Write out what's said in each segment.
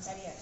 சரியா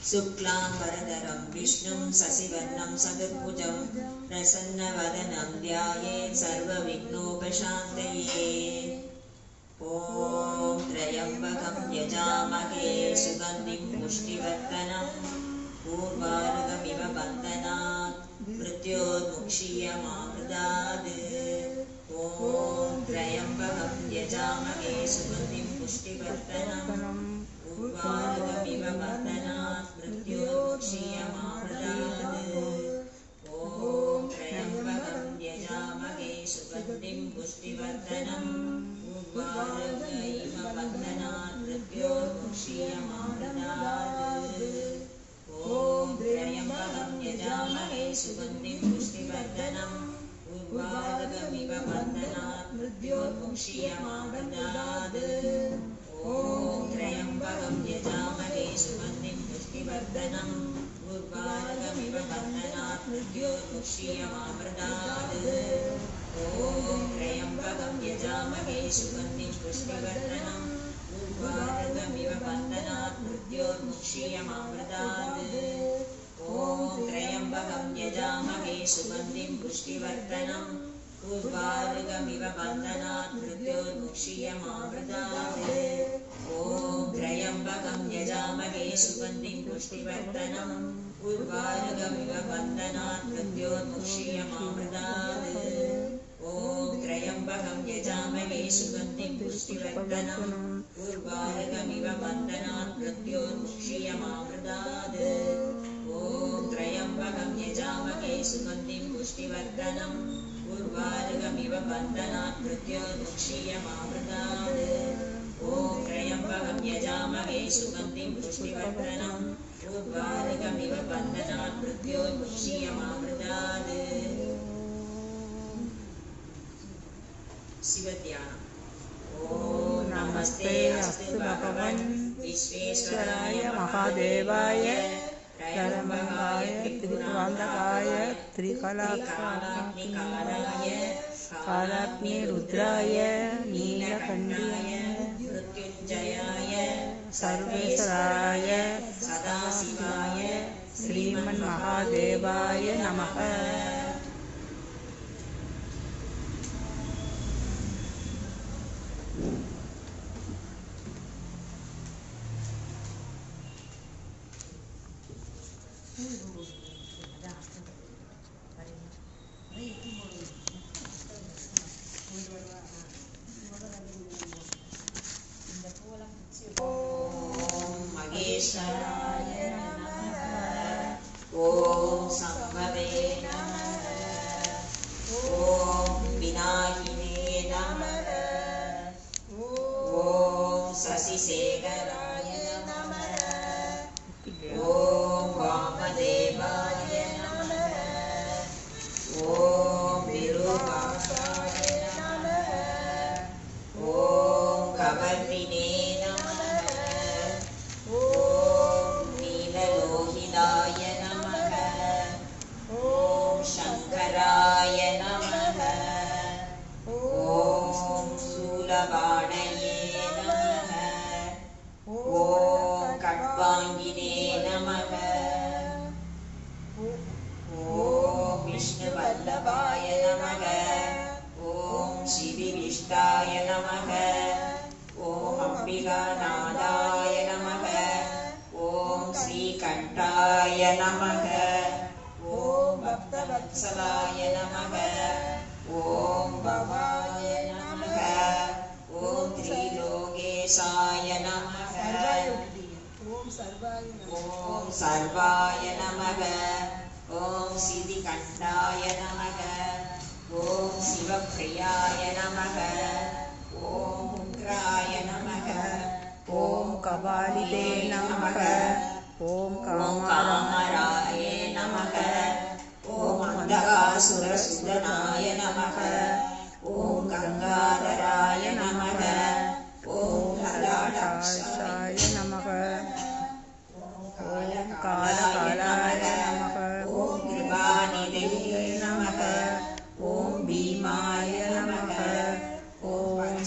शुक्लांबरधरं विष्णुं शशिवर्णं चतुर्भुजं प्रसन्नवदनं ध्यायेत् सर्वविघ्नोपशान्तये। ॐ त्र्यम्बकं यजामहे सुगन्धिं पुष्टिवर्धनम् पूर्वारुकमिव बन्धनात् मृत्योर्मुक्षीयमामृतात्। ॐ त्र्यम्बकं यजामहे सुगन्धिं पुष्टिवर्धनम् पूर्वारुकमिव बन्धनात् मृत्योर्मुक्षीयमामृतात्। ॐ त्र्यम्बकं यजामहे सुगन्धिं पुष्टिवर्धनम् पूर्वारुकमिव बन्धनात् मृत्योर्मुक्षीयमामृतात्। ॐ त्र्यम्बकं यजामहे सुगन्धिं पुष्टिवर्धनम् पूर्वारुकमिव बन्धनात् मृत्योर्मुक्षीयमामृतात्। ॐ त्र्यम्बकं यजामहे सुगन्धिं पुष्टिवर्धनम् पूर्वारुकमिव बन्धनात् मृत्योर्मुक्षीयमामृतात्। ॐ त्र्यम्बकं यजामहे सुगन्धिं पुष्टिवर्धनम् पूर्वारुकमिव बन्धनात् मृत्योर्मुक्षीयमामृतात्। ॐ त्र्यम्बकं यजामहे सुगन्धिं पुष्टिवर्धनम् पूर्वारुकमिव बन्धनात् मृत्योर्मुक्षीयमामृतात्। ॐ त्र्यम्बकं यजामहे सुगन्धिं पुष्टिवर्धनम् पूर्वारुकमिव बन्धनात् मृत्योर्मुक्षीयमामृतात्। ॐ त्र्यम्बकं यजामहे सुगन्धिं पुष्टिवर्धनम् पूर्वारुकमिव बन्धनात् मृत्योर्मुक्षीयमामृतात्। ॐ त्र्यम्बकं यजामहे सुगन्धिं पुष्टिवर्धनम् पूर्वारुकमिव बन्धनात् मृत्योर्मुक्षीयमामृतात्। ॐ त्र्यम्बकं यजामहे सुगन्धिं पुष्टिवर्धनम् पूर्वारुकमिव बन्धनात् मृत्योर्मुक्षीयमामृतात्। शिवध्यानम्। ॐ नमस्ते अस्तु भगवन् विश्वेश्वराय महादेवाय त्र्यम्बकाय त्रिपुरान्तकाय त्रिकालाग्निकालाय कालाग्निरुद्राय नीलकण्ठाय मृत्युञ्जयाय सर्वेश्वराय सदाशिवाय श्रीमन्महादेवाय नमः। महेश्वराय नमः। ॐ संभवे नमः। ॐ विनायिने नमः। ॐ शशिशेखराय नमः। ॐ वामदेवाय नमः। ॐ विरूपाक्षाय नमः। ॐ कवर्दिने शंकराय नमः। ॐ शूलपाणये नमः। ॐ खड्वाङ्गिने नमः। ॐ विष्णुवल्लभाय नमः। ॐ शिविविष्टाय नमः। ॐ अम्बिका गणानादाय नमः ॐ श्रीकण्ठाय नमः ॐ भक्तवत्सलाय नमः ॐ भवाय नमः ॐ त्रिलोकेशाय नमः ॐ सर्वाय नमः ॐ सिद्धिकण्ठाय नमः ॐ शिवप्रियाय नमः ॐ उग्राय नमः ॐ कपालिते नमः ॐ कामराय नमः ॐ अन्धकासुरसुदनाय नमः ॐ गङ्गाधराय नमः ॐ ललाटाक्षाय नमः ॐ कालकालाय नमः ॐ कृपानिधये नमः ॐ भीमाय नमः ॐ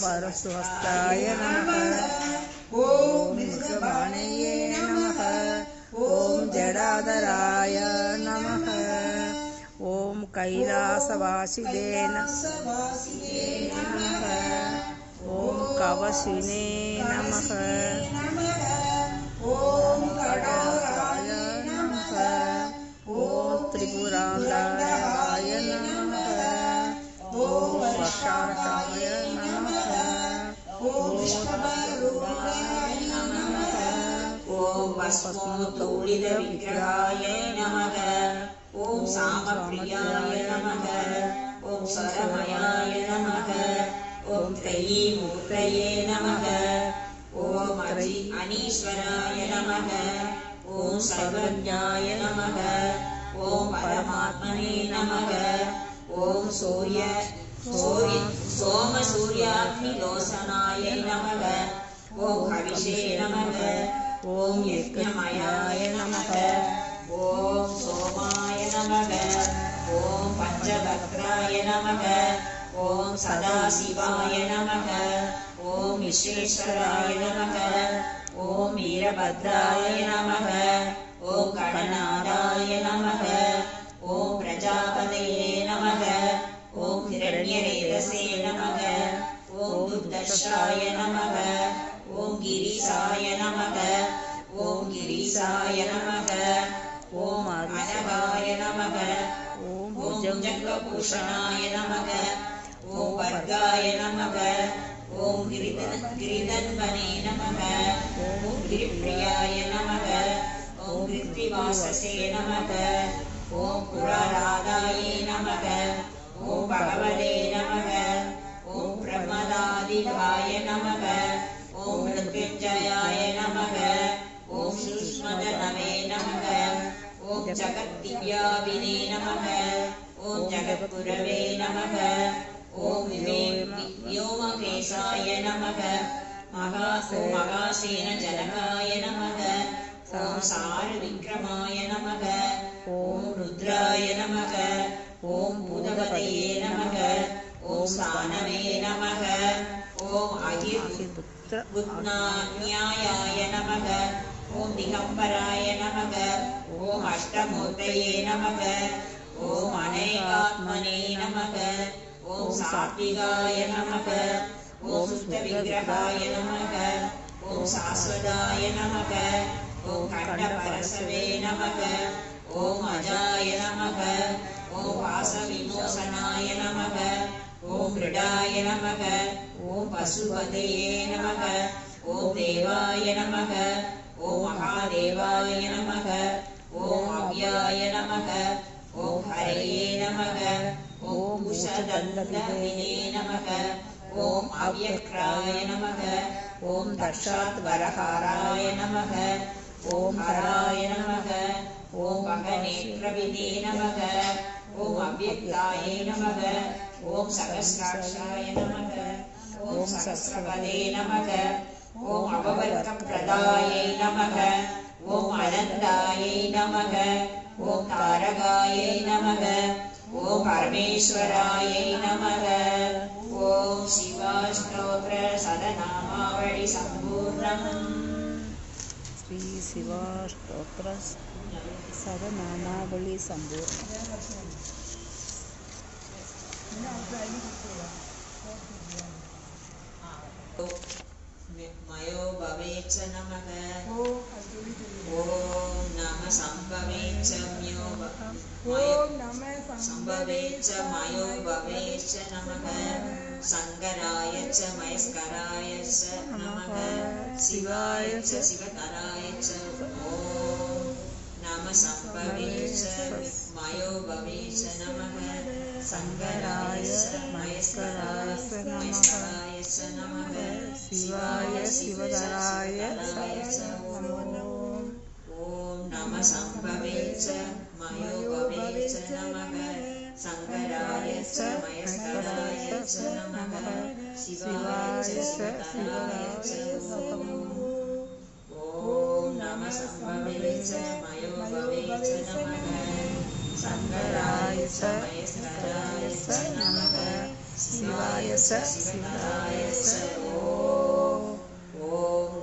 परस्वस्ताय नमः ॐ मृगवाणये नमः ॐ जडाधराय नमः ॐ कैलासवासिने नमः ॐ कवशिने नमः ॐ कडाय नमः ॐ त्रिपुरान्ताय नमः ॐ वर्षाय नमः ॐ भस्मोत्तोलितविग्रहाय नमः ॐ सामप्रियाय नमः ॐ स्वरमयाय नमः ॐ त्रयीमूर्तये नमः ॐ अनीश्वराय नमः ॐ सर्वज्ञाय नमः ॐ परमात्मने नमः ॐ सोमसूर्याग्निलोचनाय नमः ॐ हविषे नमः ॐ यज्ञमयाय नमः ॐ सोमाय नमः ॐ पञ्चभद्राय नमः ॐ सदाशिवाय नमः ॐ विश्वेश्वराय नमः ॐ वीरभद्राय नमः ॐ गणनादाय नमः ॐ प्रजापतये नमः ॐ हिरण्यरेतसे नमः ॐ दुर्दर्शाय नमः ॐ गिरीशाय नमः ॐ गिरीशाय नमः ॐ अनगाय नमः ॐ भुजङ्गभूषणाय नमः ॐ वर्गाय नमः ॐ गिरिधन्वने नमः ॐ गिरिप्रियाय नमः ॐ गिरिवाससे नमः ॐ पुराराधाय नमः ॐ भगवते नमः ॐ प्रमदादिगाय नमः ॐ मृत्युञ्जयाय नमः ॐ सूक्ष्मधनवे नमः ॐ जगद्दिव्याविने नमः ॐ जगद्गुरवे नमः ॐ व्योमकेशाय नमः महासेनजनकाय नमः ॐ सारविक्रमाय नमः ॐ रुद्राय नमः ॐ भूतपतये नमः ॐ स्थानवे नमः ॐ अहिर्बुद्ध्याय नमः ॐ दिगम्बराय नमः ॐ अष्टमूर्तये नमः ॐ अनेकात्मने नमः ॐ सात्विकाय नमः ॐ शुद्धविग्रहाय नमः ॐ शाश्वताय नमः ॐ खण्डपरशवे नमः ॐ अजाय नमः ॐ वासविमोचनाय नमः ॐ मृडाय नमः ॐ पशुपतये नमः ॐ देवाय नमः ॐ महादेवाय नमः ॐ अव्याय नमः ॐ हरये नमः ॐ कुशदन्तविदे नमः ॐ अव्यक्राय नमः ॐ दक्षाद्वरहाराय नमः ॐ हराय नमः ॐ भगनेत्रविदे नमः ॐ अव्यक्ताय नमः ॐ सहस्राक्षाय नमः ॐ सहस्रपदे नमः ॐ अववर्गप्रदायै नमः ॐ अनन्तायै नमः ॐ तारकायै नमः ॐ परमेश्वरायै नमः ॐ शिवाष्टोत्र सदनामावळि सम्पूर्णम् श्री शिवाष्टोत्र सदनामावळि सम्पूर्णम् my मयो भवेच्च नमः ஓம் ॐ नमः सम्भवेच्च मयो सम्भवेच्च मयो भवेच्च नमः शङ्कराय च महेश्वराय च नमः शिवाय च शिवतराय च ॐ नमः सम्भवेच्च मयो भवेच्च नमः शङ्कराय च महेश्वराय च नमः शिवाय शिवतराय च ॐ नमः सम्भवेच्च मयो भवेच्च नमः शङ्कराय च महेश्वराय च नमः शिवाय च शिवतराय च ॐ नमः सम्भवेच्च मयो भवेच्च नमः शङ्कराय च महेश्वराय च नमः शिवाय च शिवतराय च ॐ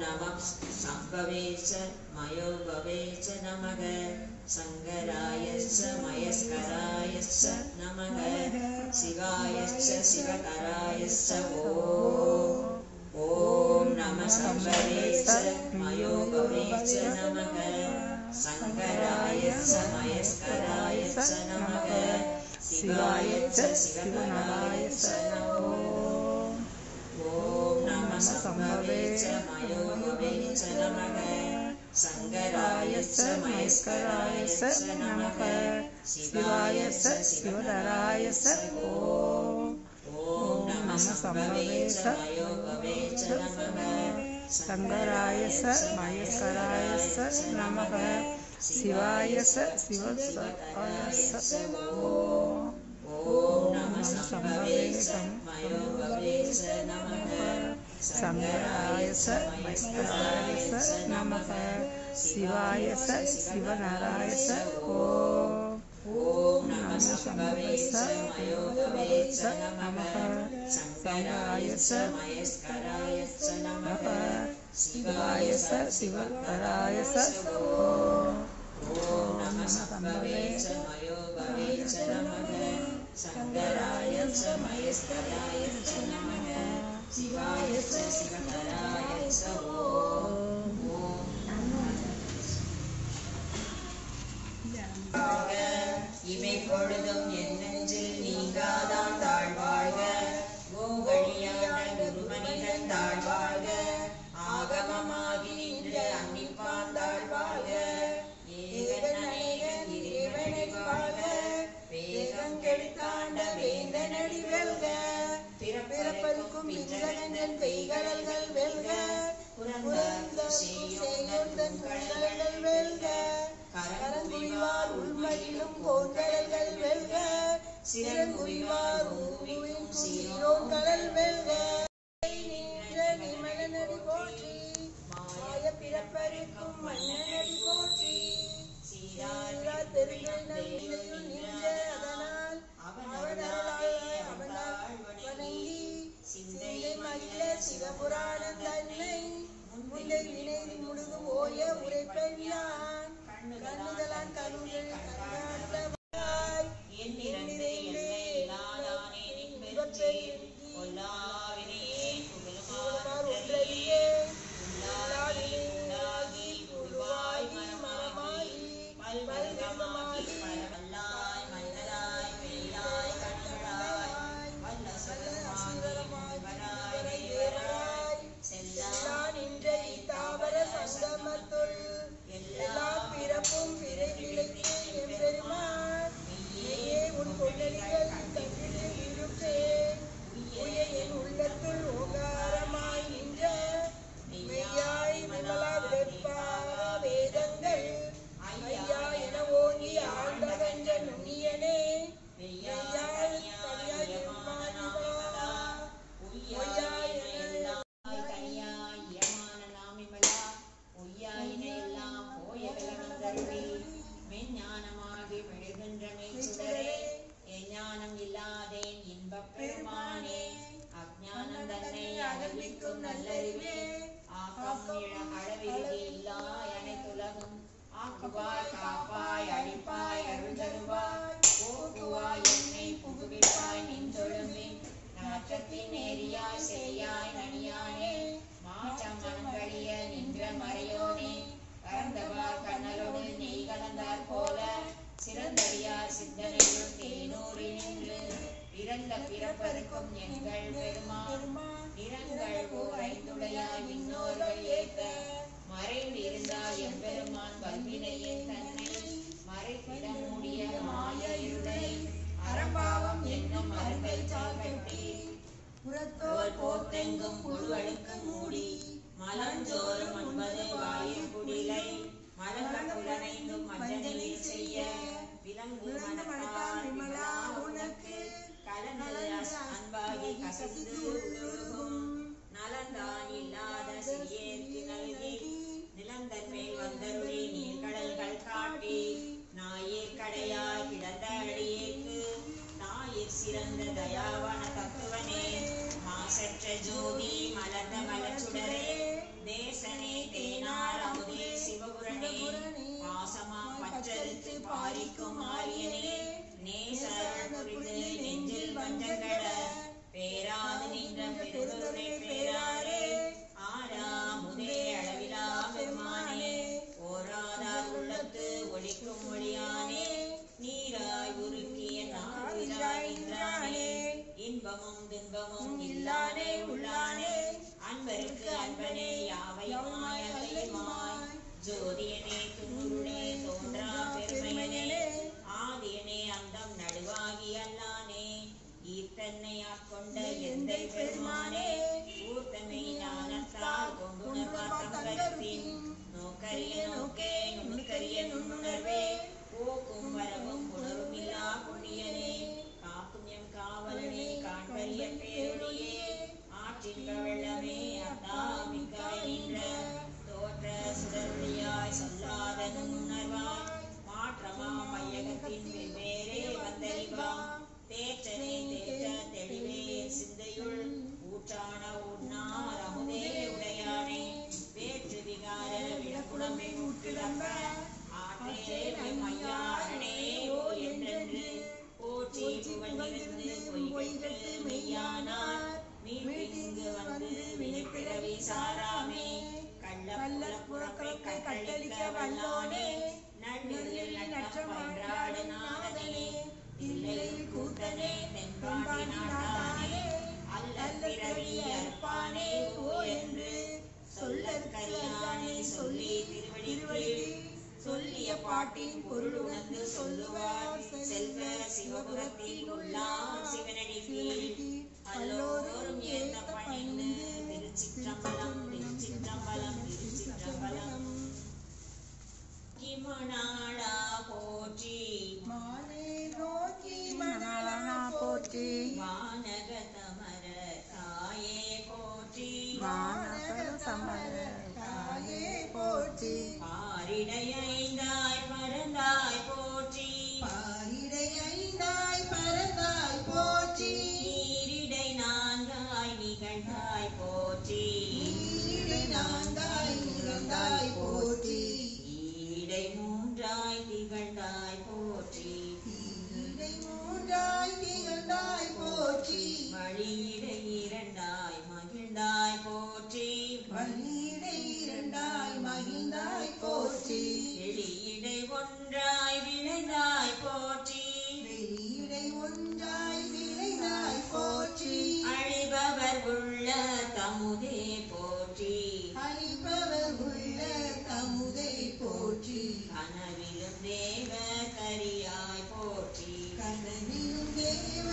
नमः सम्भवेच्च मयो भवेच्च नमः शङ्कराय च महेश्वराय च नमः शिवाय च शिवतराय च ॐ नमः सम्भवेच्च मयो भवेच्च नमः शङ्कराय च महेश्वराय च नमः शिवाय च शिवतराय च ॐ नमः सम्भवेच्च मयो भवेच्च नमः शङ्कराय च महेश्वराय च नमः शिवाय च शिवतराय च ॐ नमः सम्भवेच्च मयो भवेच्च नमः शङ्कराय च महेश्वराय च नमः शिवाय च शिवतराय च ॐ नमः सम्भवेच्च मयो भवेच्च नमः शङ्कराय च महेश्वराय च नमः शिवाय च शिवतराय च ॐ नमः सम्भवेच्च मयो भवेच्च नमः शङ्कराय च महेश्वराय च नमः शिवाय च शिवतराय च ॐ नमः सम्भवेच्च मयो भवेच्च नमः शङ्कराय च महेश्वराय च नमः शिवाय च शिवतराय च இமை பொழுதும் என் நெஞ்சில் நீங்காதான் தாழ்வாழ்க கோகழியான குருமனிதன் தாழ்வாழ்க ஆகமமாகி நின்று அன்னிப்பான் தாழ்வாழ்க ஏகன் அநேகன் இறைவனடி வாழ்க வேகம் கெடுத்தாண்ட வேந்தனடி வெல்க பிறப்பருக்கும் பிஞ்சகந்தன் பெய்கடல்கள் வெல்க புறந்தன் செய்யோர்தன் கடல்கள் வெல்க கரங்குவிவார் உள்மகிழும் போர்க்கடல்கள் வெல்க சிறங்குவிவார் ஊவின் சீரோன் கடல் வெல்க நின்ற நிமலனடி போற்றி மாய பிறப்பருக்கும் மன்னனடி போற்றி சீரார் பெருங்கள் நம்பினையுள் நின்ற அதனால் அவனாலே அவனால் வணங்கி சிந்தை மகிழ சிவபுராணம் தன்னை முந்தை வினை முழுதும் ஓய உரைப்பெண் யான் கண்ணுதலான் கருணை கண்ணாட்டவாய் என் நிறைந்தே இல்லாதானே நின்பெற்றே கொல்லாவினேன் புகழுமார் ஒன்றையே உள்ளாகி உருவாகி மரமாகி பல்வல்கமாகி பலவல்லாய் மன்னராய் பெரியாய் கண்களாய் வல்ல சுரமாய் தேவராய் செல்லா பிறப்பருக்கும் எங்கள் பெருமான் நிறங்கள் ஓரைந்துடையாய் விண்ணோர்கள் ஏத்த மறைந்திருந்தாய் எம்பெருமான் வல்வினையின் தன்னை மறைத்திட மூடிய மாய இருளை அறம்பாவம் என்னும் மருந்தை சாகட்டி புறத்தோல் போத்தெங்கும் புழுவழுக்கு மூடி மலஞ்சோறும் 9 வாயில் குடிலை மலங்க புலனைந்தும் மஞ்சளில் செய்ய விலங்கு மனத்தால் விமலா உனக்கு கலந்த அன்பாகி கசிந்து உள்ளுருகும் நலந்தான் இல்லாத சிறியேற்கு நல்கி நிலந்தன் மேல் வந்தருளி நீர்கடல்கள் காட்டி நாயிற் கடையாய் கிடந்த அடியேற்கு நாயிற் சிறந்த தயாவான தத்துவனே மாசற்ற ஜோதி மலர்ந்த மலச்சுடரே தேசனே தேனார் அமுதே சிவபுரணே பாசமா பற்றறுத்து பாரிக்கும் ஆரியனே நேசர் புரிந்து நெஞ்சில் வஞ்சங்கட பேராது நின்ற பெருதுரை பேராரே ஆறாமுதே அளவிலா பெருமானே ஓராதார் உள்ளத்து ஒளிக்கும் ஒளியானே நீராய் உருக்கிய நாவிராய் நின்றானே இன்பமும் துன்பமும் இல்லானே உள்ளானே அன்பருக்கு அன்பனே யாவையுமாய் அல்லையுமாய் ஜோதியனே துணுருளே தோன்றா பெருமையனே ஆதியனே அந்தம் நடுவாகி அல்லானே ஈர்த்தன்னை ஆட்கொண்ட எந்தை பெருமானே ஊர்த்தமை ஞானத்தால் கொண்டுணர்வாத்தம் கருத்தின் நோக்கரிய நோக்கே நுணுக்கரிய நுண்ணுணர்வே போக்கும் வரவும் புணரும் இல்லா புண்ணியனே காக்கும் எம் காவலனே காண்பரிய பேரொழியே ஆற்றின் வெள்ளமே அத்தாமிக்காய் நின்ற தோற்ற சுடர்வழியாய் சொல்லாத நுண்ணுணர்வாய் மாற்றமா மையகத்தின் வெவ்வேறே வந்தறிவாம் தேற்றனே தேற்ற தெளிவே சிந்தையுள் ஊற்றான உண்ணார் அமுதே உடையானே வேற்று விகார விடக்குடம்பை ஊற்றிடம்ப ஆற்றே மையாரணே ஓ என்றென்று போற்றி புகழ்ந்திருந்து பொய்கட்டு மெய்யானார் மீட்டிங்கு வந்து வினைப்பிறவி சாராமே கள்ள புறப்பை கட்டளிக்க வல்லானே நன்னில் நற்றம் பன்றாடு நாதனே இல்லையில் கூத்தனே தென்பாண்டி நாட்டானே அல்லல் பிறவி அற்பானே ஓ என்று சொல்லற்கரியானே சொல்லி திருவடி சொல்லிய பாட்டின் பொருள் உணர்ந்து சொல்லுவார் செல்வ சிவபுரத்தில் உள்ளார் சிவனடி கீழ் அல்லோரும் ஏத்த பணிந்து திருச்சிற்றம்பலம் திருச்சிற்றம்பலம் திருச்சிற்றம்பலம் மணாளா போற்றி மாலே நோக்கி மணாளா போற்றி வானக தமர தாயே போற்றி வானக சமர தாயே போற்றி பாரிடையைந்தாய் பரந்தாய் போற்றி பாரிடையைந்தாய் பரந்தாய் போற்றி நீரிடை நான்காய் நிகழ்ந்தாய் போற்றி நீரிடை நான்காய் நிகழ்ந்தாய் போற்றி ஈடை மூன்றாய் திகழ்ந்தாய் போற்றி ஈடை மூன்றாய் திகழ்ந்தாய் போற்றி வழியிடை இரண்டாய் மகிழ்ந்தாய் போற்றி வழியிடை இரண்டாய் மகிழ்ந்தாய் போற்றி வெளியிடை ஒன்றாய் விளைந்தாய் போற்றி வெளியிடை ஒன்றாய் விளைந்தாய் போற்றி அழிபவர் உள்ள தமுதே போற்றி அழிப்பவர் உள்ள தமுதை போற்றி கனவிலும் தேவ கரியாய் போற்றி கனவிலும் தேவ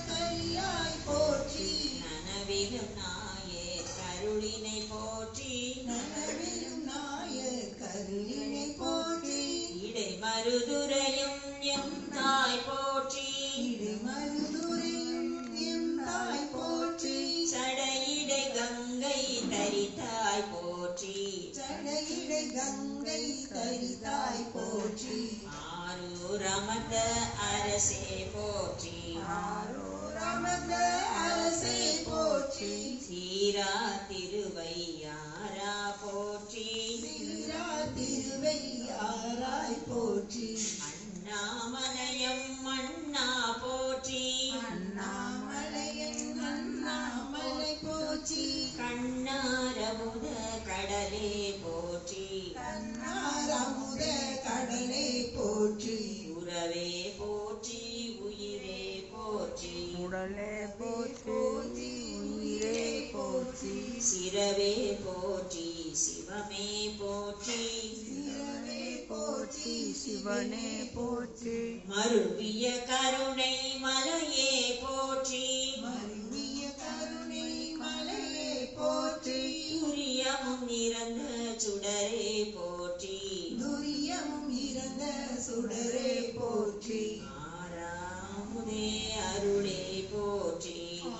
கரியாய் போற்றி நனவிலும் நாயே கருளினை போற்றி நனவிலும் நாய கருளினை போற்றி இடை மருதுரையும் எம் தாய் போற்றி இடு மருதுரையும் எம் தாய் போற்றி சடையிடை கங்கை தரித்தாய் போற்றி சடையிடை கங்கை தரித்தாய் போற்றி ஆரூர் அமர்ந்த அரசே போற்றி ஆரோர் அமர்ந்த அரசே போற்றி சீரா திருவையாரா போற்றி சீரா திருவையாராய் போற்றி அண்ணாமலையம் மண்ணா போற்றி அண்ணாமலையன் அண்ணாமலை போற்றி கண்ணாரமுத கடலே போற்றி கண்ணாரமுத கடலே போற்றி உறவே போற்றி உயிரே போற்றி உடலே இரவே போற்றி சிவமே போற்றி இரவே போற்றி சிவனே போற்றி மருவிய கருணை மலையே போற்றி மருவிய கருணை மலையே போற்றி துரியமும் நிறந்த சுடரே போற்றி துரியமும் இறந்த சுடரே போற்றி ஆறாமுதே அருளே போற்றி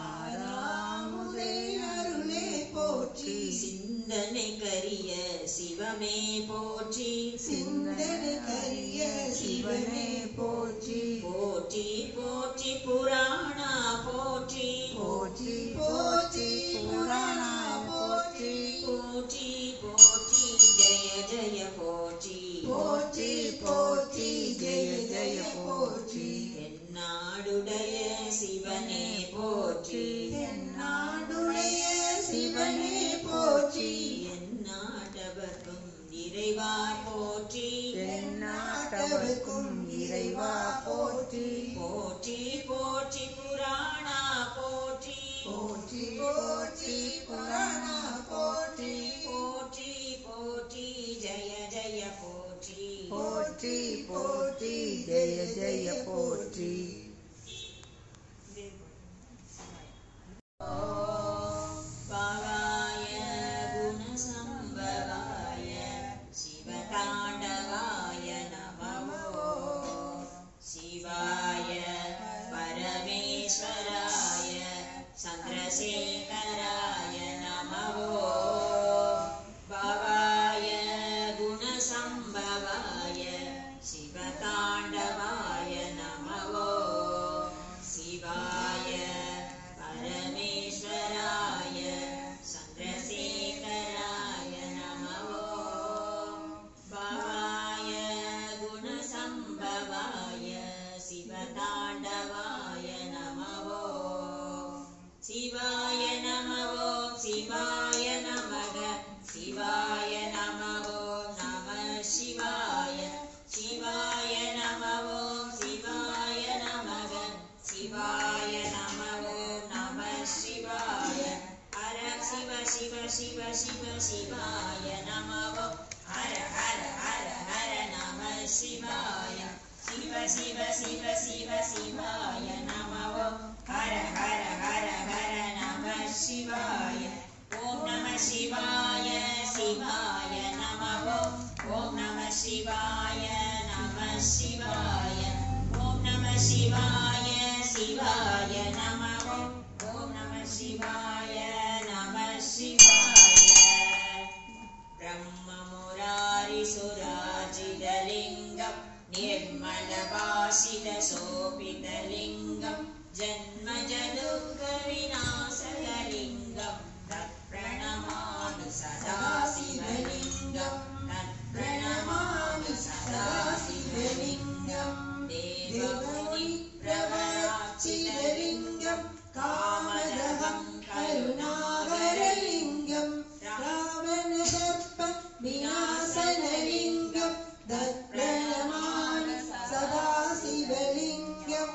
ஆறாமுதே அருளே போற்றி சிந்தனை கரிய சிவமே போற்றி சிந்தனை கரிய சிவனே போற்றி போற்றி போற்றி புராணா போற்றி போற்றி போற்றி புராணா போற்றி போற்றி போற்றி ஜெய ஜெய போற்றி போற்றி போற்றி ஜெய ஜெய போற்றி எந்நாடுடைய சிவனே போற்றி எந்நாடுடைய சிவனே போற்றி எந்நாட்டவர்க்கும் இறைவா போற்றி எந்நாட்டவர்க்கும் இறைவா போற்றி போற்றி போற்றி புராணா போற்றி போற்றி போற்றி புராணா போற்றி போற்றி போற்றி ஜெய ஜெய போற்றி போற்றி போற்றி ஜெய ஜெய போற்றி பாவாய குணசம்பவாய சிவதாண்டவாய நமோ சிவாய பரமேஸ்வராய சந்திரசேகராய நமோ பாவாய குணசம்பவாய சிவதாண்டவாய நமோ சிவாய பரமேஸ்வராய சந்திரசேகராய நமோ பாவாய குணசம்பவாய சிவதாண்டவாய நமோ சிவாய நமோ சிவாய நமக சிவாய நமோ நம சிவாய சிவாய நமோ சிவாய நமக சிவாய நமோ நம சிவாய ஹர சிவ சிவ சிவ சிவ சிவாய நமோ ஹர ஹர ஹர ஹர நம சிவாய சிவ சிவ சிவ சிவ சிவாய நமோ ஹர ஹர ஹர ஹர நம சிவாய ஓம் நம சிவாய சிவாய நமோ ஓம் நம சிவாய நம சிவாய ஓம் நம சிவாய சிவாய நமோ ஓம் நம சிவாய நம சிவாய பிரம்மமுராரி சுராஜிதலிங்கம் निर्मलभासितशोभितलिङ्गं जन्मजदुःखविनाशकलिङ्गं तत्प्रणमामि सदा शिवलिङ्गं तत्प्रणमामि सदा शिवलिङ्गं देवमुनिप्रवराचितलिङ्गं कामदहं करुणाकरलिङ्गं रावणदर्प विनाशनलिङ्गं तत्प्रणमामि सदा शिवलिङ्गं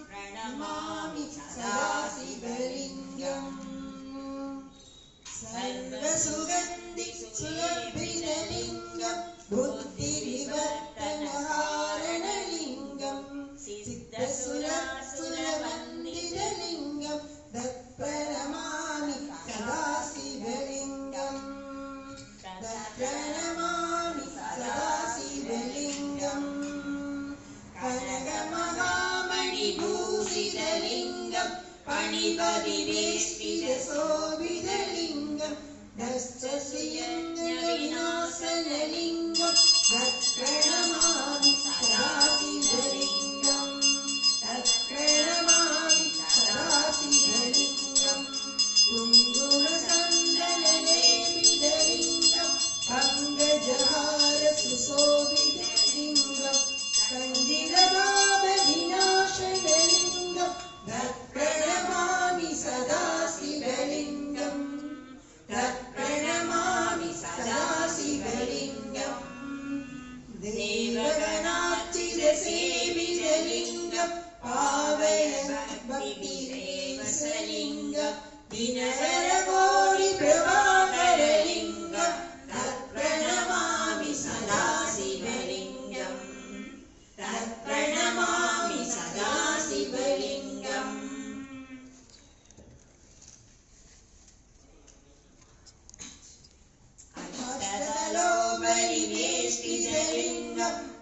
प्रणमामि सदा शिवलिङ्गं सर्वसुगन्धि सुलभितलिङ्गं बुद्धिविवर्तनहारणलिङ्गं सिद्धसुरसुरवन्दितलिङ्गं तत्प्रणमामि सदा शिवलिङ्गं तत्प्रणमामि सदा शिवलिङ्गं कनकमहामणिभूषितलिङ्गं पणिपरिवेष्टितशोभितलिङ्गं दक्षसिंहविनाशनलिङ्गं तत्प्रणमामि सदा शिवलिङ्गं तत्प्रणमामि सदा शिवलिङ्गं कुङ्कुमचन्दनलेपितलिङ्गं पङ्कजहारसुशोभितलिङ्गं कञ्जिरभावविनाशनलिङ्गं तत्प्रणमामि सदा शिवलिङ्गं तत्प्रणमामि सदा शिवलिङ्गं देवगणार्चितसेवितलिङ्गं पावनभक्तिरेवसलिङ्गं दिनकरकोटिप्रभा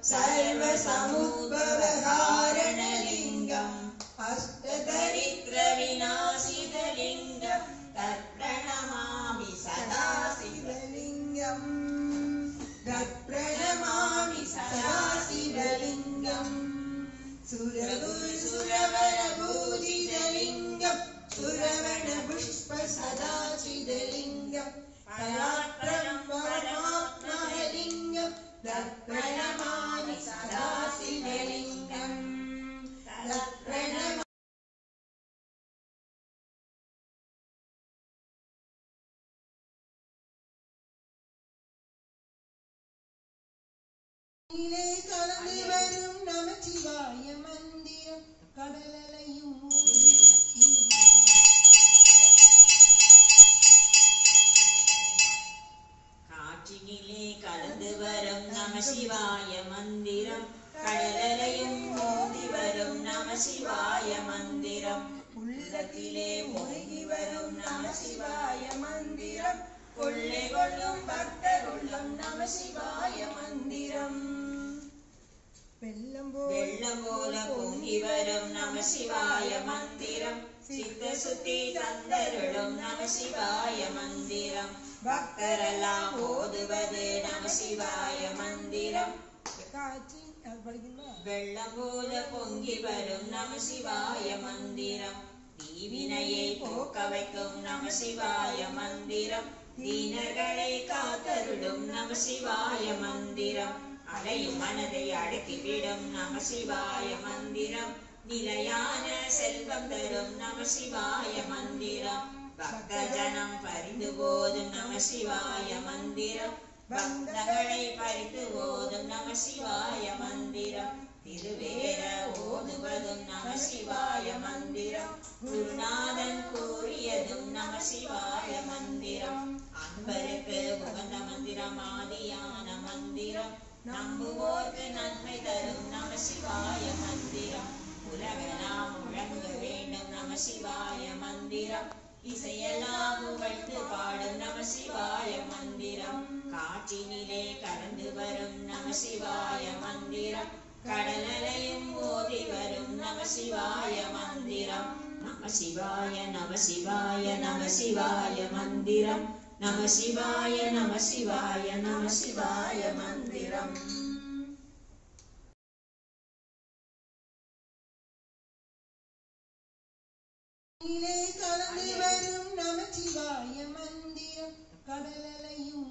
सर्वसमुद्भवकारणलिङ्गम् अष्टदरिद्रविनाशितलिङ्गम् तत्प्रणमामि सदा शिवलिङ्गम् तत्प्रणमामि सदा शिवलिङ्गम् सुरवरपूजितलिङ्गम् सुरवणपुष्प सदाचिदलिङ्गम् परात्परं परमात्मलिङ्गम् तत्प्रणमामि सदा शिवलिङ्गम् तत्प्रणमामि கலந்து வரும் நமச்சிவாய மந்திரம் கடலையும் காற்றினிலே கலந்து வரும் நமசிவாய மந்திரம் கடலையும் மோதி வரும் நமசிவாய மந்திரம் உள்ளத்திலே மூழ்கி வரும் நமசிவாய மந்திரம் கொள்ளை கொள்ளும் பக்தர் உள்ளம் நமசிவாய மந்திரம் வெள்ளம் போல பொங்கி வரும் நமசிவாய மந்திரம் சித்த சுத்தி தந்தருளும் நமசிவாய மந்திரம் பக்தரெல்லாம் ஓதுவது நமசிவாய மந்திரம் வெள்ளம் போல பொங்கி வரும் நமசிவாய மந்திரம் தீவினையை போக்க வைக்கும் நமசிவாய மந்திரம் தீனர்களை காத்தருளும் நமசிவாய மந்திரம் அலையும் மனதை அடக்கிவிடும் நமசிவாய மந்திரம் நிலையான செல்வம் தரும் நமசிவாய மந்திரம் பக்த ஜனம் பறிந்து போதும் நமசிவாய மந்திரம் பக்தர்களை பறித்து போதும் நமசிவாய மந்திரம் திருவேர ஓதுவதும் நமசிவாய மந்திரம் குருநாதன் கூறியதும் நமசிவாய மந்திரம் அன்பருக்கு உகந்த மந்திரம் ஆதியான மந்திரம் நம்புவோர்க்கு நன்மை தரும் நமசிவாய மந்திரம் உலகெல்லாம் முழங்க வேண்டும் நமசிவாய மந்திரம் இசையெல்லாம் புகழ்ந்து பாடும் நமசிவாய மந்திரம் காற்றினிலே கலந்து வரும் நமசிவாய மந்திரம் கடலையும் ஓதி வரும் நமசிவாய மந்திரம் நமசிவாய நமசிவாய நமசிவாய மந்திரம் நமசிவாய நமசிவாய நமசிவாய மந்திரம் கலந்து வரும் நமசிவாய மந்திரம் கடலையும்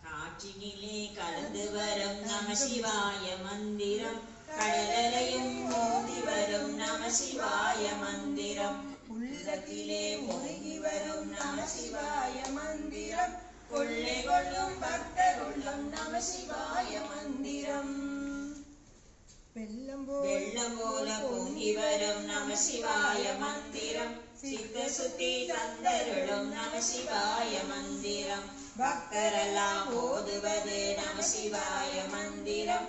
காற்றினிலே கலந்து வரும் நமசிவாய மந்திரம் கடலையும் மோதி வரும் நமசிவாய மந்திரம் உள்ளத்திலே மூழ்கி வரும் நமசிவாய மந்திரம் கொள்ளை கொள்ளும் பக்தர் உள்ளம் நமசிவாய மந்திரம் வெள்ளம் போல பொங்கி வரும் நமசிவாய மந்திரம் சித்த சுத்தி தந்தருளும் நமசிவாய மந்திரம் பக்தரெல்லாம் ஓதுவது நமசிவாய மந்திரம்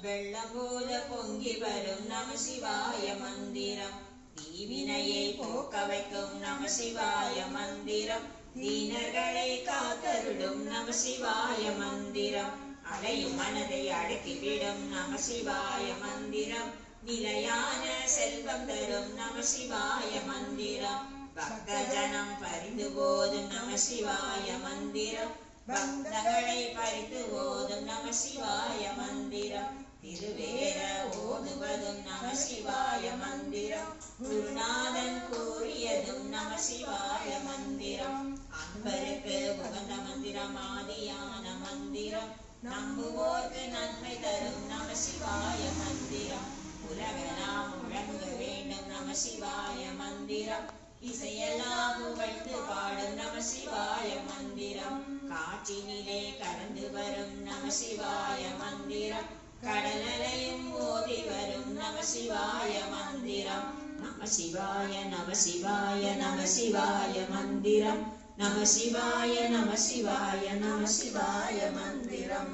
வெள்ளம் போல பொங்கி வரும் நமசிவாய மந்திரம் தீவினையை போக்க வைக்கும் நமசிவாய மந்திரம் தீனர்களை காத்தருளும் நமசிவாய மந்திரம் அலையும் மனதை அடக்கிவிடும் நமசிவாய மந்திரம் நிலையான செல்வம் தரும் நமசிவாய மந்திரம் பக்த ஜனம் பறிந்து போதும் நமசிவாய மந்திரம் பக்தர்களை பறித்து போதும் நமசிவாய மந்திரம் திருவேர ஓதுவதும் நமசிவாய மந்திரம் குருநாதன் கூறியதும் நமசிவாய மந்திரம் அன்பருக்கு உகந்த மந்திரம் ஆதியான மந்திரம் நம்புவோர்க்கு நன்மை தரும் நமசிவாய மந்திரம் உலகெல்லாம் முழங்க வேண்டும் நமசிவாய மந்திரம் இசையெல்லாம் புகழ்ந்து பாடும் நமசிவாய மந்திரம் காற்றினிலே கலந்து வரும் நமசிவாய மந்திரம் கடலையும் ஓதி வரும் நமசிவாய மந்திரம் நமசிவாய நமசிவாய நமசிவாய மந்திரம் நமசிவாய நமசிவாய நமசிவாய மந்திரம்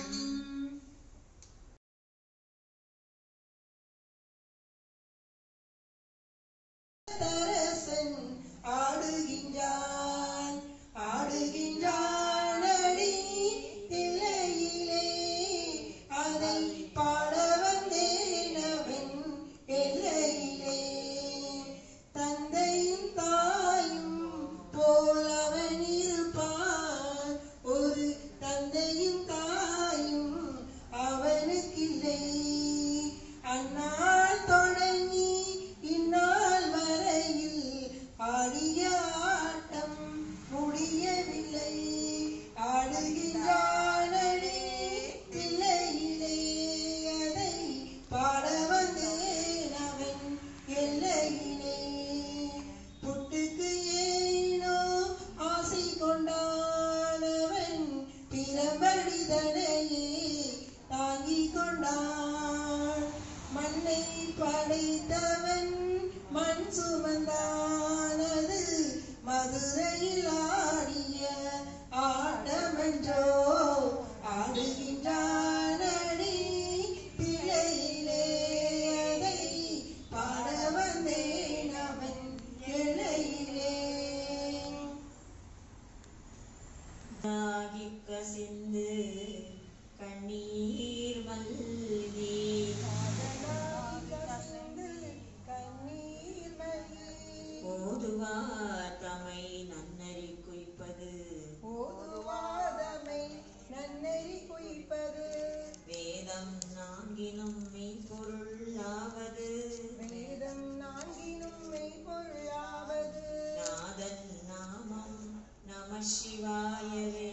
தரசன் ஆடுகின்றார் ஓதுவார் தமை நன்னறி குய்ப்பது ஓதுவாதமை நன்னெறி குய்ப்பது வேதம் நான்கினும் மெய்ப்பொருளாவது வேதம் நான்கினும் மெய்ப்பொருளாவது நாதன் நாமம் நம சிவாயவே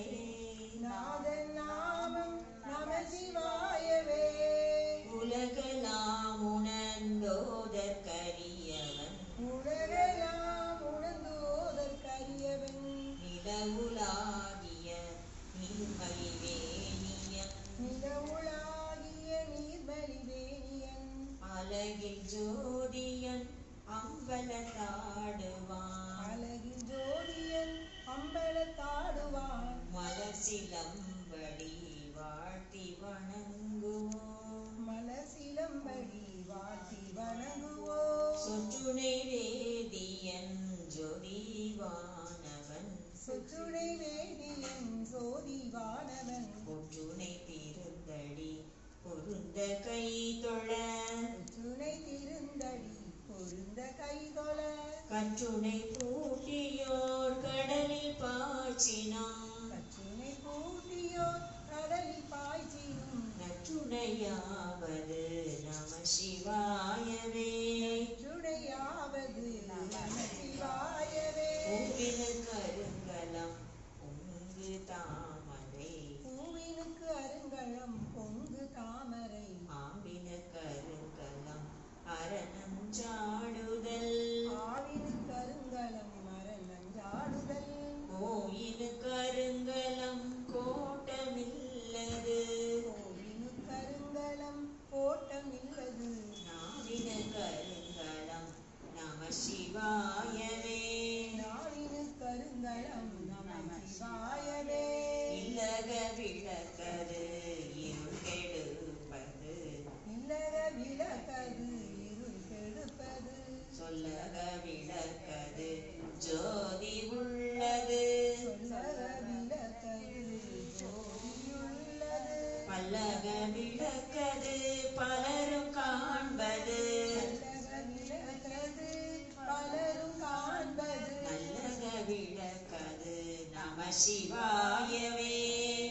நாதன் நாமம் நம சிவாயவே உலகெல்லாம் உணர்ந்தோதற்கரியவன் உலகெல்லாம் உணர்ந்தோதற்கரியவன் நிலவுலாகிய நீர்மலிவேணியன் நிலவுலாகிய நீர்மலிவேணியன் அழகில் ஜோதியன் அம்பலத்தாடுவான் அழகில் ஜோதியன் அம்பலத்தாடுவான் மலர் சிலம்படி வாழ்த்தி வணங்குவோம் மலர் சிலம்படி வாழ்த்தி வணங்குவோம் சொற்றுணை வேதியன் ஜோதிவானவன் சொற்றுடை வேதியன் சோதிவானவன் ஒற்றுணை திருந்தடி பொருந்த கை தொழ துணை திருந்தடி பொருந்த கைதொழ கற்றுணை பூட்டியோர் கடலில் பாய்ச்சினான் கற்றுணை பூட்டியோர் கடலில் பாய்ச்சினும் நற்றுணையாவது நம சிவாயவே சுடையாவது நம சிவாயவே பூவினு கருங்கலம் பொங்கு தாமரை பூவினுக்கு அருங்கலம் பொங்கு தாமரை ஆவின கருங்கலம் அரணஞ்சாடுதல் ஆவினுக்கு அருங்கலம் மரணஞ்சாடுதல் கோயினு கருங்கலம் கோட்டமில்லது கோவினுக்கு அருங்கலம் கோட்டமில்லது நாவின கருங்கலம் நம சிவாயவே நாவினுக்கு அருங்கலம் நம சிவாயவே இல்லக விளக்கது இருள் கெடுப்பது இல்லக விளக்கது இருள் கெடுப்பது சொல்லக விளக்கது ஜோதி உள்ளது சொல்லக விளக்கது ஜோதியுள்ளது பல்லக விளக்கது பலரும் காண்பது நல்லக விளக்கது பலரும் காண்பது நல்லக விளக்கது நம சிவாயவே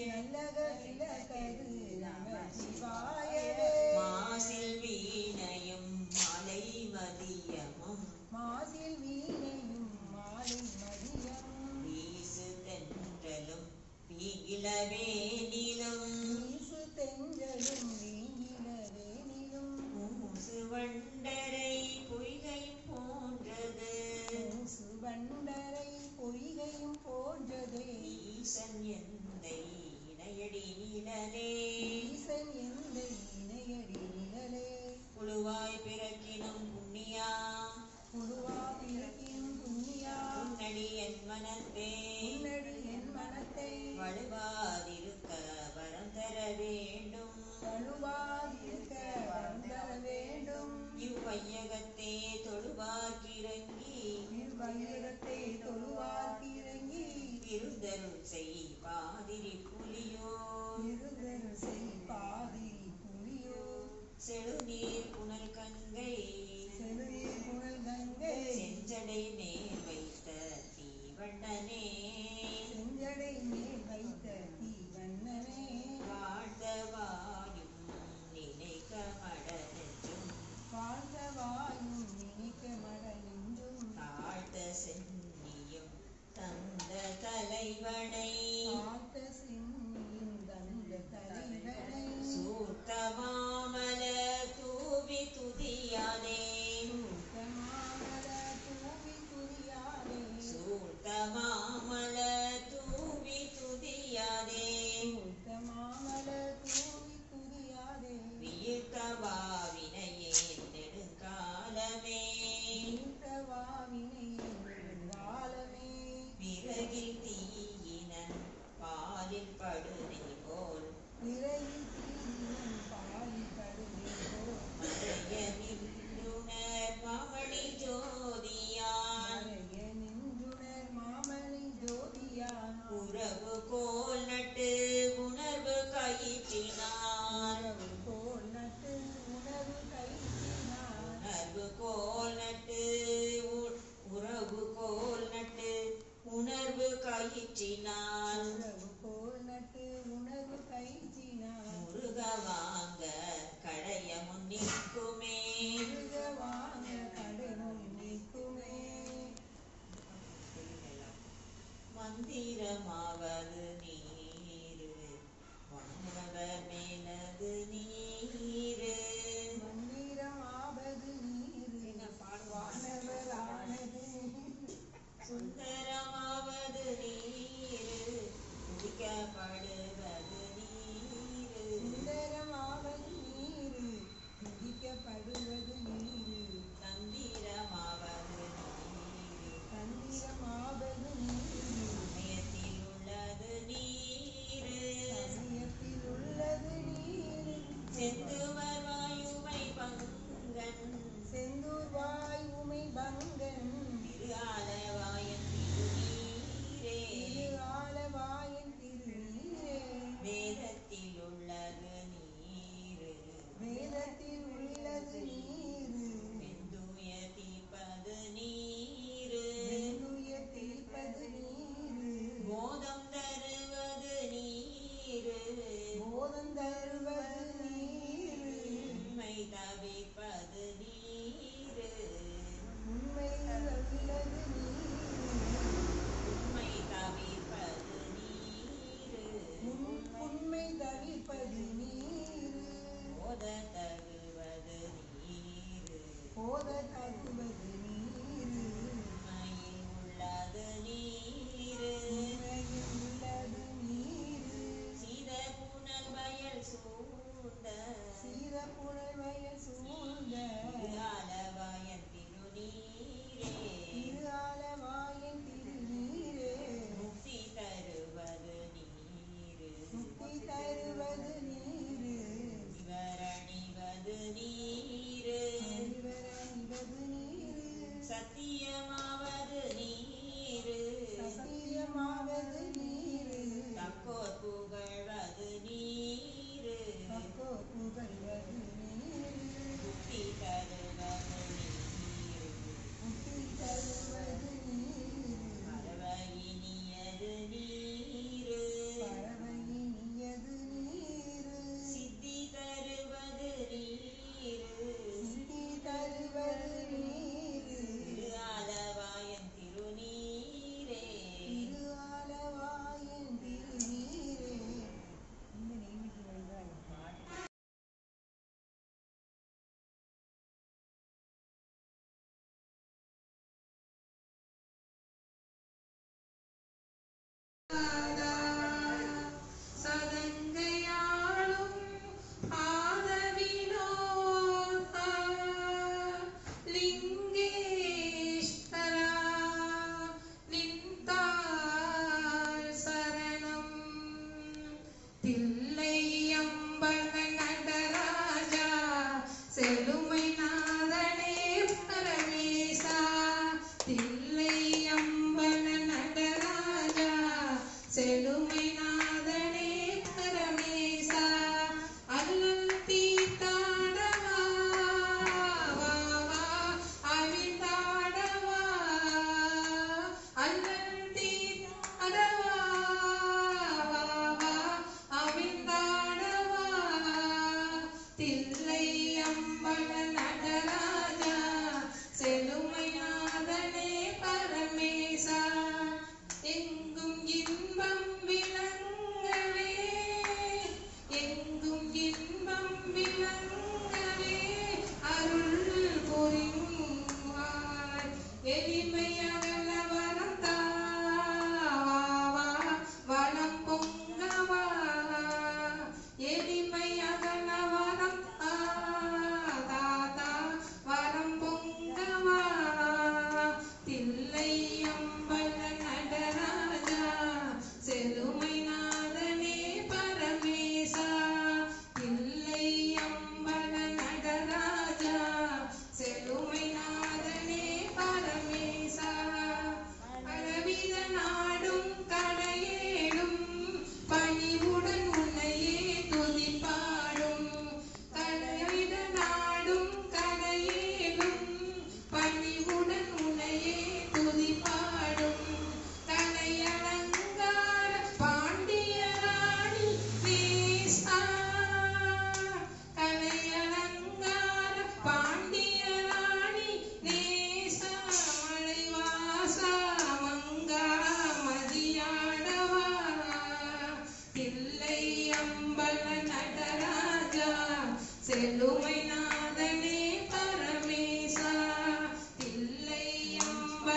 நல்லக விளக்கது நம சிவாயவே மாசில் வீணையும் மலை மதியமும் மாசில் வீணையும் மாலை மதியமும் வீசு தென்றலும் வீகிலவேனிலும் வீசு தென்றலும் வீங்கிலவேனிலும் மூசு வண்டரை பொய்கையும் போன்றது மூசு வண்டரை பொய்கையும் போன்றதே ஈசன் எந்தை இணையடி நிழலே ஈசன் எந்த இணையடி நிழலே புழுவாய் பிறக்கினும் புண்ணியா புழுவா பிறக்கினும் புண்ணியா உன்னடி என் மனத்தே உன்னடி என் மனத்தை வழுவாதிருக்க வரம் தர வேண்டும் வலுவாதிருக்க வந்தர வேண்டும் இவ்வையகத்தே தொழுவார்க்கிறங்கி இவ்வையகத்தை தொழுவார்க்கிறங்கி திருந்தருள் செய் பாதிரி புலியோ இருதல் செய் பாதிரி புலியோ செழுநீர் புனல் கங்கை செழுநீர் புனல் கங்கை செஞ்சடை மேல் வைத்த தீவண்ணனே செஞ்சடை மேல் வைத்த தீவண்ணனே வாழ்த்த வாயும் நினைக்க மடனென்றும் வாழ்ந்த வாயும் நினைக்க மடனென்றும் தாழ்த்த சென்னியும் தந்த தலைவனை பார்த்த சின்னியும் தந்த தலைவனை சூர்த்த மாமல தூவி துதியாதே சூர்த்தமாமல தூவி துதியாதே சூர்த்த மாமல தூவி துதியாதே சூர்த்தமாமல தூவி துதியாதே வீழ்த்தவா வினையே நெடுங்காலமே வாவினை காலமே விறகில் தீயினன் பாலில் படுனை போல் விரையில் தீயினம் பாலி கடுவே போல் மறைய நின்றுணர் மாமணி ஜோதியான் மறைய நின்றுணர் மாமணி ஜோதியான் உறவு கோல் நட்டு உணர்வு கயிற்றினான் உறவு கோல் நட்டு உணர்வு கைத்தினான் உணர்வு கோல் நட்டு உறவு கோல்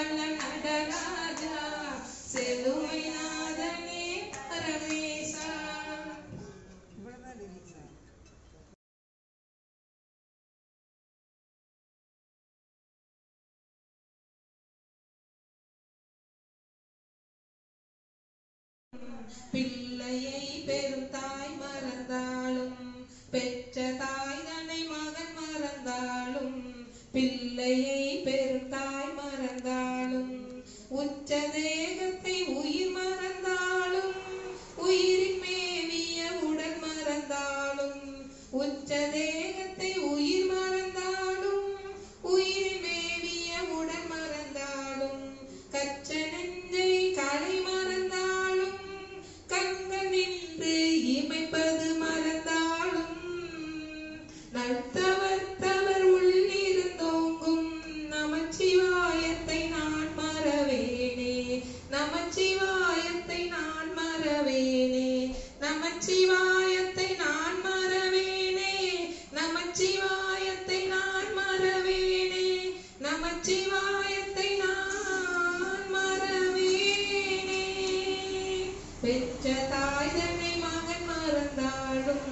வல்ல நடராஜா செழுமை நாதனே பரமேசா. இவ்வளவுதான் லிரிக்ஸா? பிள்ளையை பெரும் தாய் மறந்தாலும் பெற்ற தாய் தன்னை மகன் மறந்தாலும் பிள்ளையை பெரும் தாய் மறந்தாலும் உச்ச தேகத்தை உயிர் மறந்தாலும் உயிரின் மேவிய உடல் மறந்தாலும் உச்ச தேகத்தை உயிர் மறந்தாலும் உயிரின் மேவிய உடல் மறந்தாலும் கச்ச நெஞ்சை களை மறந்தாலும் கண்கள் நின்று இமைப்பது மறந்தாலும் நல்தவர் உள்ளிருந்தோங்கும் நமச்சிவாயத்தை நான் மறவேனே நமச்சிவாயத்தை நான் மறவேனே நமச்சிவாயத்தை நான் மறவேனே நமச்சிவாயத்தை நான் மறவேனே நமச்சிவாயத்தை நான் மறவேனே. பெற்ற தாய் தன்னை மகன் மறந்தாலும்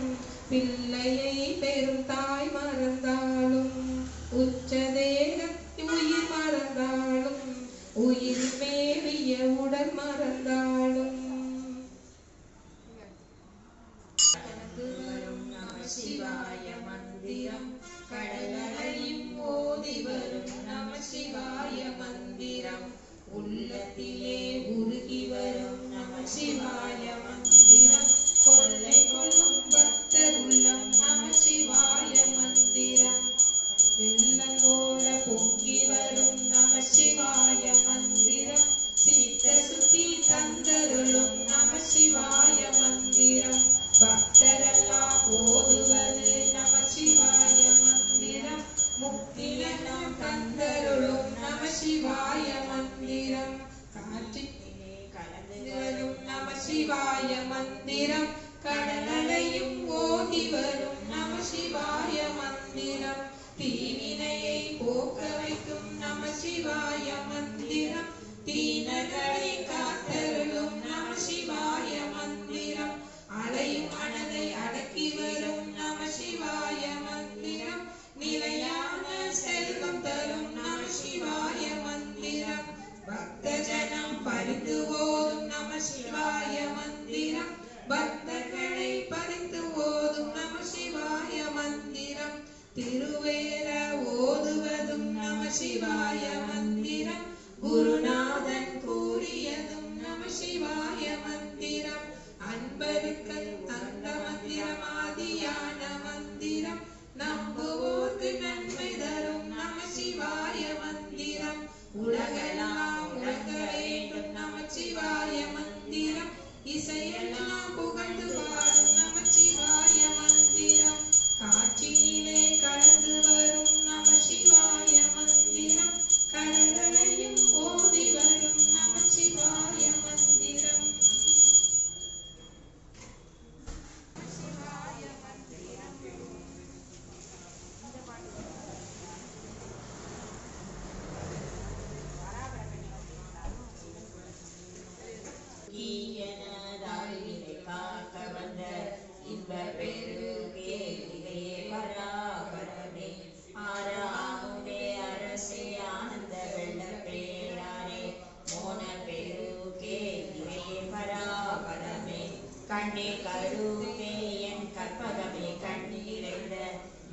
பிள்ளையை பெரும் தாய் மறந்தாலும் உச்ச தேகத்தை உயிர் மறந்தாலும் உயிர் மேவிய உடல் மறந்தாலும் எனக்கு வரும் நமசிவாய மந்திரம் கடலையும் ஓதி வரும் நமசிவாய மந்திரம் உள்ளத்திலே உருகி வரும் நமசிவாய மந்திரம் கொள்ளை கொள்ளும் பக்தர் உள்ளம் நமசிவாய மந்திரம் வெள்ளங்கோல பொங்கி வரும் நமசிவாய மந்திரம் சித்த சுத்தி தந்தருளும் நமசிவாய மந்திரம் பக்தரெல்லாம் போதுவது நமசிவாய மந்திரம் முக்தியெல்லாம் தந்தருளும் நமசிவாய மந்திரம் காற்றிலே கலந்து வரும் நமசிவாய மந்திரம் கடலையும் ஓடி வரும் நமசிவாய மந்திரம் தீவினையை போக்க வைக்கும் நமசிவாய மந்திரம் தீனர்களை காத்தருளும் நமசிவாய மந்திரம் அலையும் மனதை அடக்கி வரும் நமசிவாய மந்திரம் நிலையான செல்வம் தரும் நமசிவாய மந்திரம் பக்த ஜனம் பறித்து ஓதும் நமசிவாய மந்திரம் பக்தர்களை பறித்து ஓதும் நமசிவாய மந்திரம் திருவேர ஓதுவதும் நமசிவாய மந்திரம் குருநாதன் கூறியதும் நமசிவாய மந்திரம் அன்பருக்கு தந்த மந்திரம் ஆதியான மந்திரம் நம்புவோர்க்கு நன்மை தரும் நமசிவாய மந்திரம் உலகெல்லாம் உலக வேண்டும் நமசிவாய மந்திரம் இசையெல்லாம் புகழ்ந்து பாடும் நமசிவாய மந்திரம் காற்றினிலே கலந்து வரும் நமசிவாய மந்திரம் கடலையும் ஓதி வரும் நமசிவாய மந்திரம் நமசிவாய மந்திரம். ஈயனதாயினை காக்க வந்த இன்பப் பெருகே இதையே பராபரமே ஆறாமுதே அரசே ஆனந்த வெள்ளப் பேரானே மோன பெருகே இதையே பராபரமே கண்ணே கருவே என் கற்பகமே கண்ணீரைந்த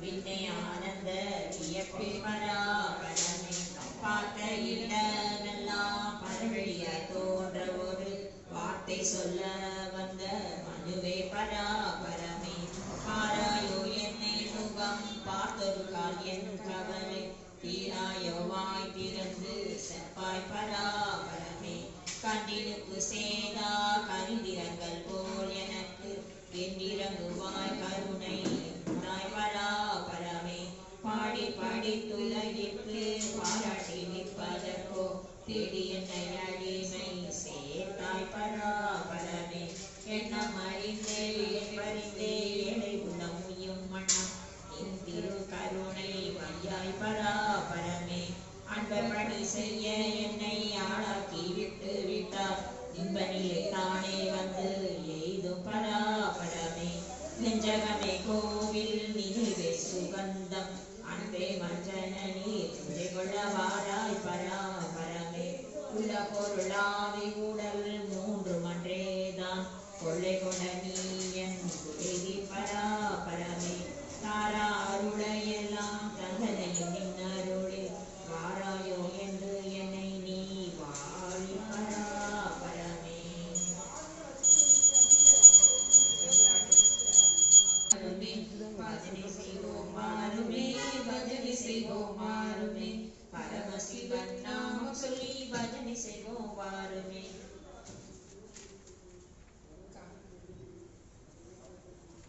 விண்ணே ஆனந்த வியப்பே பராபரமே பார்த்த இல்லமெல்லாம் பரவழியாய் தோன்ற ஒரு வார்த்தை சொல்ல வந்த மனுவே பராபரமே ஆராயோ என்னை முகம் பார்த்தொரு கால் என் கவலை தீராயோ வாய் திறந்து செப்பாய் பராபரமே கண்ணினுக்கு சேதா கரிந்திரங்கள் போல் எனக்கு என்றிறங்குவாய் கருணை நாய் பராபரமே பாடி பாடி துலகிற்கு பாராட்டி நிற்பதற்கோ தேடி என்னை அடிமை சேர்த்தாய் பராபரமே எண்ணம் அறிந்தே பறிந்தே ஏழை உணமுயும் மனம் இந்திரு கருணை வையாய் பராபரமே அன்பர் பணி செய்ய என்னை கோவில் நினைவே சுகந்தம் அன்பே மஞ்சன நீர் துணை கொள்ளவாராய் பராபரமே உள்ள பொருளாவி உடல் மூன்று மன்றேதான் கொள்ளை கொண்ட நீ என் குறைவி பராபரமே தாராருடையெல்லாம் தந்தனையும் நின்னருளில் வாராயோ என்று என்னை நீ வாழி பராபரமே. பஜனை செய்வோம் மாறுமே பஜனை செய்வோம் மாறுமே பரமசிவன் நாமம் சொல்லி பஜனை செய்வோம் வாருமே.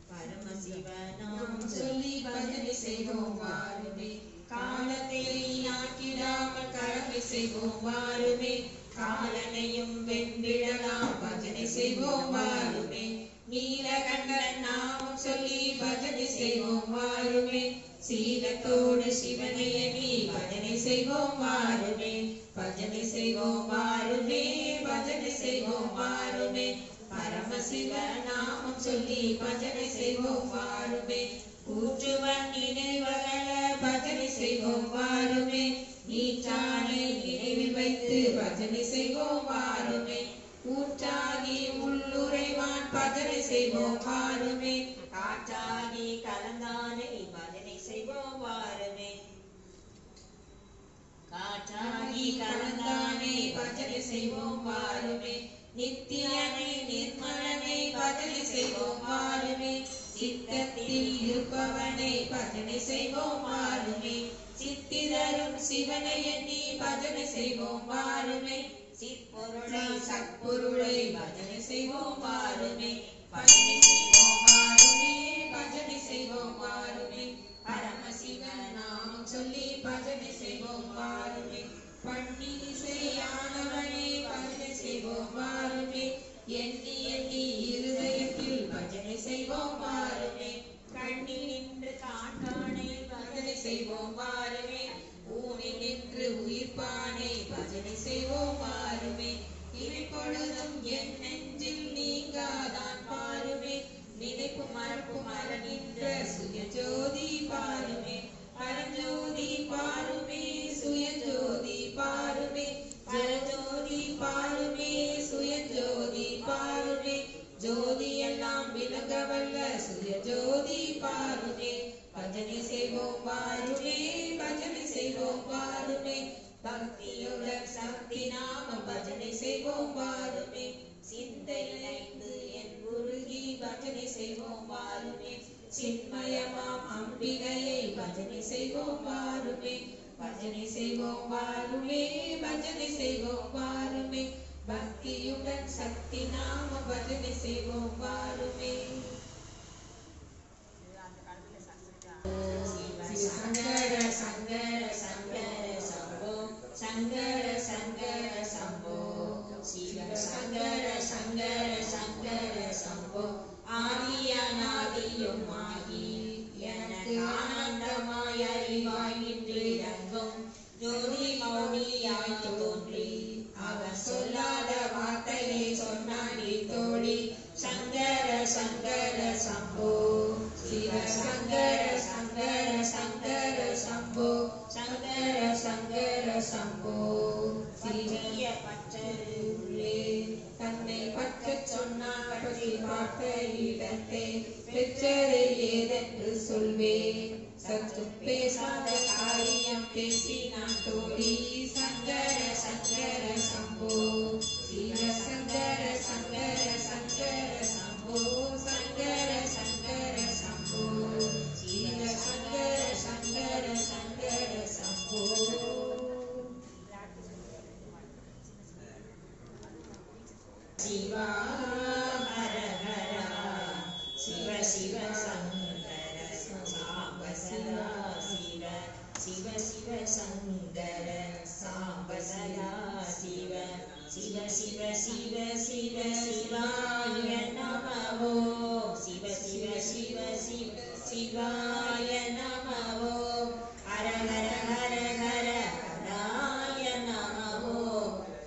பரமசிவன் நாமம் சொல்லி பஜனை செய்வோம் வாருமே காலத்தை வீணாக்கிடாமல் கடமை செய்வோம் வாருமே காலனையும் வென்றிடலாம் பஜனை செய்வோம் வாருமே நீலகண்டன் நாமம் சொல்லி பஜனை செய்வோம் வாருமே சீலத்தோடு சிவனை எண்ணி பஜனை செய்வோம் வாருமே பஜனை செய்வோம் வாருமே பஜனை செய்வோம் வாருமே பரமசிவ நாமம் சொல்லி பஜனை செய்வோம் வாருமே கூற்றுவன் நினைவகல பஜனை செய்வோம் வாருமே நீற்றானை நினைவில் வைத்து பஜனை செய்வோம் வாருமே ஊற்றாகி உள்ளுரைவான் பஜனை செய்வோம் வாருமே காற்றாகி கலந்தானை பஜனை செய்வோம் வாருமே காற்றாகி கலந்தானை பஜனை செய்வோம் வாருமே நித்தியனை நிர்மலனை பஜனை செய்வோம் வாருமே சித்தத்தில் இருப்பவனை பஜனை செய்வோம் வாருமே சித்திதரும் சிவனை எண்ணி பஜனை செய்வோம் வாருமே சிற்பொருளை சற்பொருளை பஜனை செய்வோம் வாருமே பஜனை செய்வோம் வாருமே பஜனை செய்வோம் வாருமே பரமசிவ நாமம் சொல்லி பஜனை செய்வோம் வாருமே பன்னிசையானவனே பஜனை செய்வோம் வாருமே எண்ணி எண்ணி இருதயத்தில் பஜனை செய்வோம் வாருமே கண்ணில் நின்று காண்பானை பஜனை செய்வோம் வாருமே ஊனில் நின்று உயிர்ப்பானை பஜனை செய்வோம் வாருமே இவை பொழுதும் என் நெஞ்சில் நீங்காதான் பாருமே நினைப்பு மறப்பு மற நின்ற சுயஜோதி பாருமே பரஞ்சோதி பாருமே சுயஜோதி பாருமே பரஜோதி பாருமே சுயஜோதி பாருமே ஜோதி எல்லாம் விளங்க வல்ல சுயஜோதி பாருமே பஜனை செய்வோம் வாருமே பஜனை செய்வோம் வாருமே பக்தியுடன் சக்தி நாம பஜனை செய்வோம் வாருமே சிந்தை இணைந்து என் குருகி பஜனை செய்வோம் வாருமே சின்மயமாம் அம்பிகையை பஜனை செய்வோம் வாருமே பஜனை செய்வோம் வாருமே பஜனை செய்வோம் வாருமே பக்தியுடன் சக்தி நாம பஜனை செய்வோம் வாருமே சங்கர சங்கர சங்கர சம்போ சங்கர சங்கர சம்போ சிவ சங்கர சங்கர சங்கர சம்போ ஆதியானாதியும் ஆகி எனக்கு ஆனந்தமாய் அறிவாய் நின்று இறங்கும் ஜோதி மௌனியாய் தோன்றி அவர் சொல்லாத வார்த்தையை சொன்னாடி தோழி சங்கர சங்கர சம்போ சிவ சங்கர சங்கர சங்கர சம்போ சங்கர சங்கர சம்போ சிறிய பற்றரு உள்ளே தன்னை பற்ற சொன்னார் பற்றி பார்த்த இடத்தை பெற்றதை ஏதென்று சொல்வேன் சற்று பேசாத காரியம் பேசி நான் தோழி சங்கர சங்கர சம்போ சிவ சங்கர சங்கர சங்கர சம்போ சங்கர சங்கர சம்போ சிவ சங்கர சங்கர சங்கர சம்போ சிவா ஹர ஹர சிவ சிவ சங்கர சாம்ப சதா சிவ சிவ சிவ சங்கர சாம்ப சதா சிவ சிவ சிவ சிவ சிவ சிவாய நமோ சிவ சிவ சிவ சிவ சிவாய நமோ ஹர ஹர ஹர ஹர ஹராய நமோ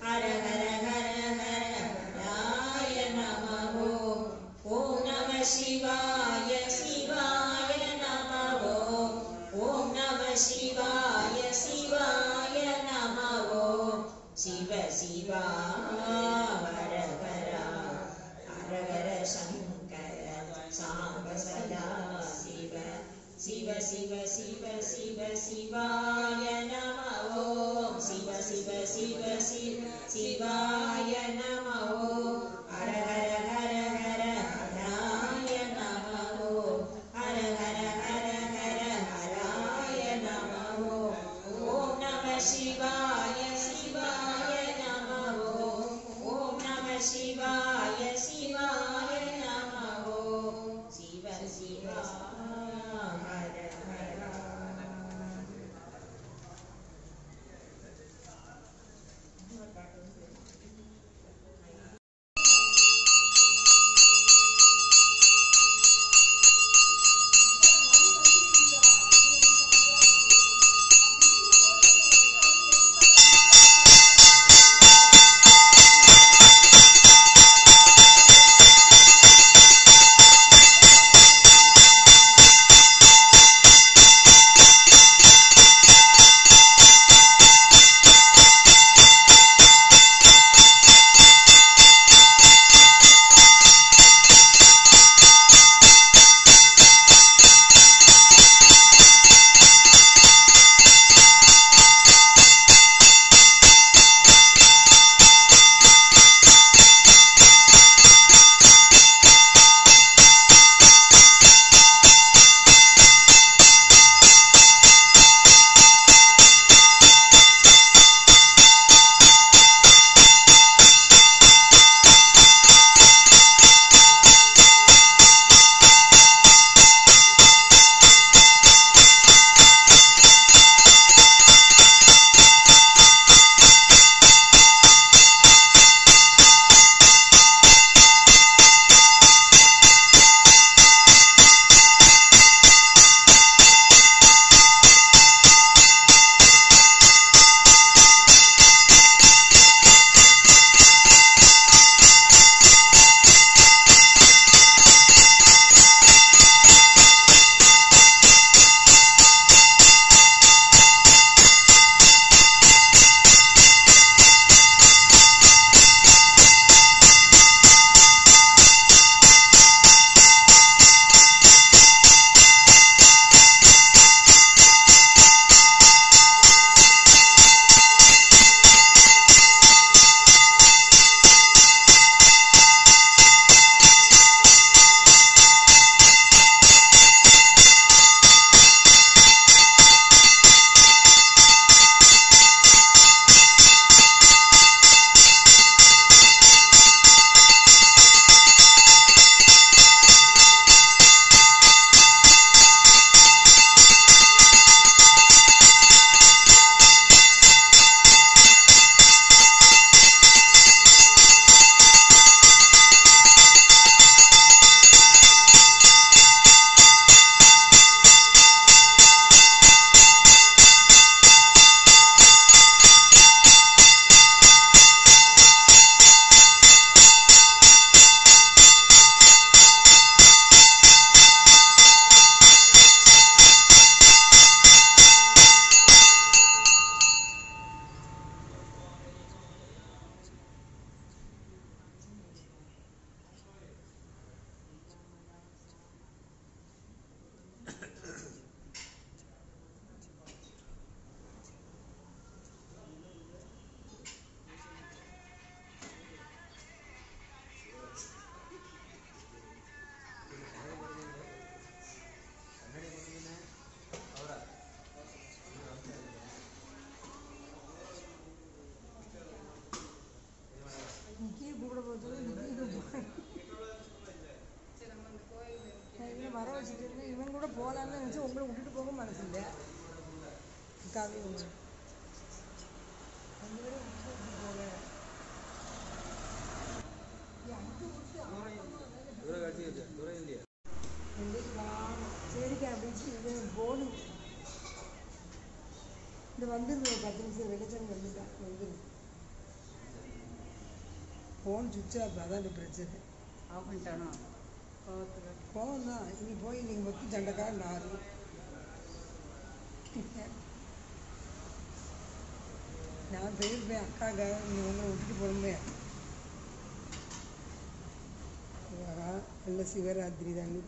ஹர ஹர ஹர ஹர ஹராய நமோ ஓம் நம சிவாய சிவாய சிவ சிவா ஹர ஹரா ஹரஹர சங்கர சாம்ப சதா சிவ சிவ சிவ சிவ சிவ சிவாய நம ஓம் சிவ சிவ சிவ சிவ சிவாய நம ஓம் ஹர ஹர ஹர ஹர ஹராய நம ஓம் ஹர ஹர ஹர ஹர ஹராய நம ஓம் ஓம் நம சிவாய சிவாய நம ஓம் ஓம் நம சிவாய சிவாய நம ஓம் சிவ சிவா ஹர ஹரா போகலான்னு நினச்சி உங்களை விட்டுட்டு போக மனசு இல்லை காவி ஒன்று அந்த விட விட்டுட்டு போக சரிக்கா அப்படின்னு இது போகணும் இந்த வந்துருந்து ஒரு 10 நிமிஷம் வெளிச்சம் வந்துட்டேன் வந்துடும் ஃபோன் சுவிட்ச் ஆஃப் அதான் இந்த பிரச்சனை ஆஃப் பண்ணிட்டானோ கோவம் தான் இனி போய் நீங்கள் மொத்தம் சண்டைக்கார நாரு நான் போயிருப்பேன் அக்காக்காக உங்களை விட்டுட்டு போயிருந்தேன். நல்ல சிவராத்திரி தானே.